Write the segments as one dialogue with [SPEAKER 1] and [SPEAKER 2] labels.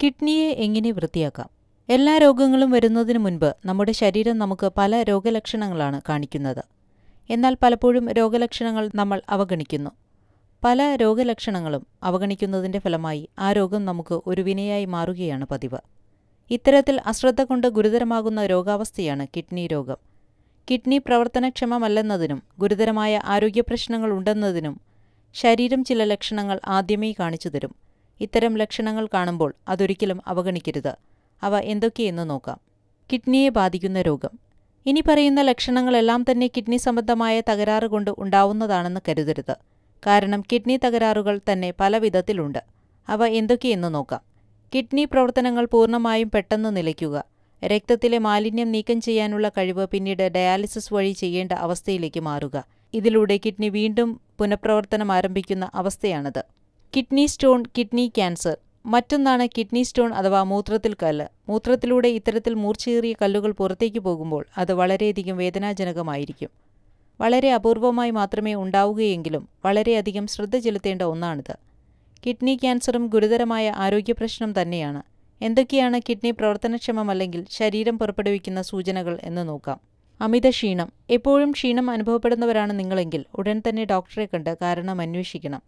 [SPEAKER 1] കിഡ്നിയെ എങ്ങനെ വൃത്തിയാക്കാം? എല്ലാ രോഗങ്ങളും വരുന്നതിനു മുൻപ് നമ്മുടെ ശരീരം നമുക്ക് പല രോഗലക്ഷണങ്ങളാണ് കാണിക്കുന്നത്. എന്നാൽ പലപ്പോഴും രോഗലക്ഷണങ്ങൾ നമ്മൾ അവഗണിക്കുന്നു. പല രോഗലക്ഷണങ്ങളും അവഗണിക്കുന്നതിന്റെ ഫലമായി ആ രോഗം നമുക്ക് ഒരു വിനയായി മാറുകയാണ് പതിവ്. ഇത്തരത്തിൽ അശ്രദ്ധ കൊണ്ട് ഗുരുതരമാകുന്ന രോഗാവസ്ഥയാണ് കിഡ്നി രോഗം. കിഡ്നി പ്രവർത്തനക്ഷമമല്ലെന്നതിനും ഗുരുതരമായ ആരോഗ്യപ്രശ്നങ്ങൾ ഉണ്ടെന്നതിനും ശരീരം ചില ലക്ഷണങ്ങൾ ആദ്യമേ കാണിച്ചു തരും. ഇത്തരം ലക്ഷണങ്ങൾ കാണുമ്പോൾ അതൊരിക്കലും അവഗണിക്കരുത്. അവ എന്തൊക്കെയെന്ന് നോക്കാം. കിഡ്നിയെ ബാധിക്കുന്ന രോഗം. ഇനി പറയുന്ന ലക്ഷണങ്ങളെല്ലാം തന്നെ കിഡ്നി സംബന്ധമായ തകരാറ് കൊണ്ട് ഉണ്ടാവുന്നതാണെന്ന് കരുതരുത്. കാരണം കിഡ്നി തകരാറുകൾ തന്നെ പല വിധത്തിലുണ്ട്. അവ എന്തൊക്കെയെന്ന് നോക്കാം. കിഡ്നി പ്രവർത്തനങ്ങൾ പൂർണ്ണമായും പെട്ടെന്ന് നിലയ്ക്കുക. രക്തത്തിലെ മാലിന്യം നീക്കം ചെയ്യാനുള്ള കഴിവ് പിന്നീട് ഡയാലിസിസ് വഴി ചെയ്യേണ്ട അവസ്ഥയിലേക്ക് മാറുക. ഇതിലൂടെ കിഡ്നി വീണ്ടും പുനഃപ്രവർത്തനം ആരംഭിക്കുന്ന അവസ്ഥയാണത്. Kidney stone, kidney cancer. മറ്റൊന്നാണ് കിഡ്നി സ്റ്റോൺ അഥവാ മൂത്രത്തിൽ കല്ല്. മൂത്രത്തിലൂടെ ഇത്തരത്തിൽ മൂർച്ചയേറിയ കല്ലുകൾ പുറത്തേക്ക് പോകുമ്പോൾ അത് വളരെയധികം വേദനാജനകമായിരിക്കും. വളരെ അപൂർവമായി മാത്രമേ ഉണ്ടാവുകയെങ്കിലും വളരെയധികം ശ്രദ്ധ ചെലുത്തേണ്ട ഒന്നാണിത്. കിഡ്നി ക്യാൻസറും ഗുരുതരമായ ആരോഗ്യപ്രശ്നം തന്നെയാണ്. എന്തൊക്കെയാണ് കിഡ്നി പ്രവർത്തനക്ഷമമല്ലെങ്കിൽ ശരീരം പുറപ്പെടുവിക്കുന്ന സൂചനകൾ എന്ന് നോക്കാം. അമിത ക്ഷീണം. എപ്പോഴും ക്ഷീണം അനുഭവപ്പെടുന്നവരാണ് നിങ്ങളെങ്കിൽ ഉടൻ തന്നെ ഡോക്ടറെ കണ്ട് കാരണം അന്വേഷിക്കണം.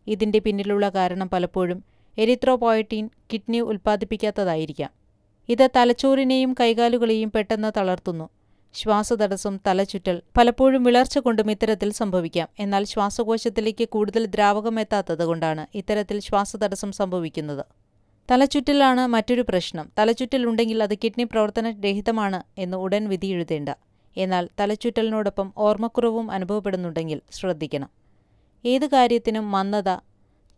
[SPEAKER 1] ഇതിന്റെ പിന്നിലുള്ള കാരണം പലപ്പോഴും എരിത്രോപോയറ്റീൻ കിഡ്നി ഉൽപ്പാദിപ്പിക്കാത്തതായിരിക്കാം. ഇത് തലച്ചോറിനെയും കൈകാലുകളെയും പെട്ടെന്ന് തളർത്തുന്നു. ശ്വാസതടസ്സം, തലചുറ്റൽ, പലപ്പോഴും വിളർച്ച കൊണ്ടും ഇത്തരത്തിൽ സംഭവിക്കാം. എന്നാൽ ശ്വാസകോശത്തിലേക്ക് കൂടുതൽ ദ്രാവകം എത്താത്തത് കൊണ്ടാണ് ഇത്തരത്തിൽ ശ്വാസതടസ്സം സംഭവിക്കുന്നത്. തലചുറ്റലാണ് മറ്റൊരു പ്രശ്നം. തലചുറ്റലുണ്ടെങ്കിൽ അത് കിഡ്നി പ്രവർത്തനരഹിതമാണ് എന്ന് ഉടൻ വിധിയെഴുതേണ്ട. എന്നാൽ തലചുറ്റലിനോടൊപ്പം ഓർമ്മക്കുറവും അനുഭവപ്പെടുന്നുണ്ടെങ്കിൽ ശ്രദ്ധിക്കണം. ഏത് കാര്യത്തിനും മന്ദത,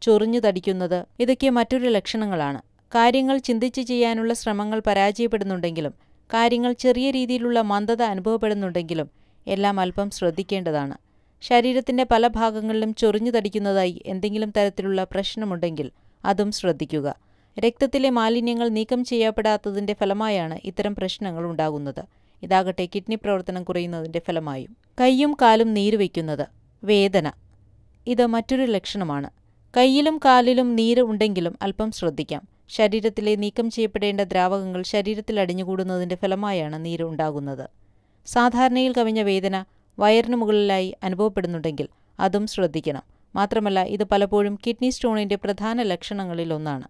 [SPEAKER 1] ചൊറിഞ്ഞു തടിക്കുന്നത്, ഇതൊക്കെ മറ്റൊരു ലക്ഷണങ്ങളാണ്. കാര്യങ്ങൾ ചിന്തിച്ച് ചെയ്യാനുള്ള ശ്രമങ്ങൾ പരാജയപ്പെടുന്നുണ്ടെങ്കിലും കാര്യങ്ങൾ ചെറിയ രീതിയിലുള്ള മന്ദത അനുഭവപ്പെടുന്നുണ്ടെങ്കിലും എല്ലാം അല്പം ശ്രദ്ധിക്കേണ്ടതാണ്. ശരീരത്തിന്റെ പല ഭാഗങ്ങളിലും ചൊറിഞ്ഞു തടിക്കുന്നതായി എന്തെങ്കിലും തരത്തിലുള്ള പ്രശ്നമുണ്ടെങ്കിൽ അതും ശ്രദ്ധിക്കുക. രക്തത്തിലെ മാലിന്യങ്ങൾ നീക്കം ചെയ്യപ്പെടാത്തതിന്റെ ഫലമായാണ് ഇത്തരം പ്രശ്നങ്ങൾ ഉണ്ടാകുന്നത്. ഇതാകട്ടെ കിഡ്നി പ്രവർത്തനം കുറയുന്നതിന്റെ ഫലമായും. കൈയും കാലും നീര് വയ്ക്കുന്നത്, വേദന, ഇത് മറ്റൊരു ലക്ഷണമാണ്. കൈയിലും കാലിലും നീര് ഉണ്ടെങ്കിലും അല്പം ശ്രദ്ധിക്കാം. ശരീരത്തിലെ നീക്കം ചെയ്യപ്പെടേണ്ട ദ്രാവകങ്ങൾ ശരീരത്തിൽ അടിഞ്ഞുകൂടുന്നതിന്റെ ഫലമായാണ് നീര് ഉണ്ടാകുന്നത്. സാധാരണയിൽ കവിഞ്ഞ വേദന വയറിനു മുകളിലായി അനുഭവപ്പെടുന്നുണ്ടെങ്കിൽ അതും ശ്രദ്ധിക്കണം. മാത്രമല്ല ഇത് പലപ്പോഴും കിഡ്നി സ്റ്റോണിന്റെ പ്രധാന ലക്ഷണങ്ങളിൽ ഒന്നാണ്.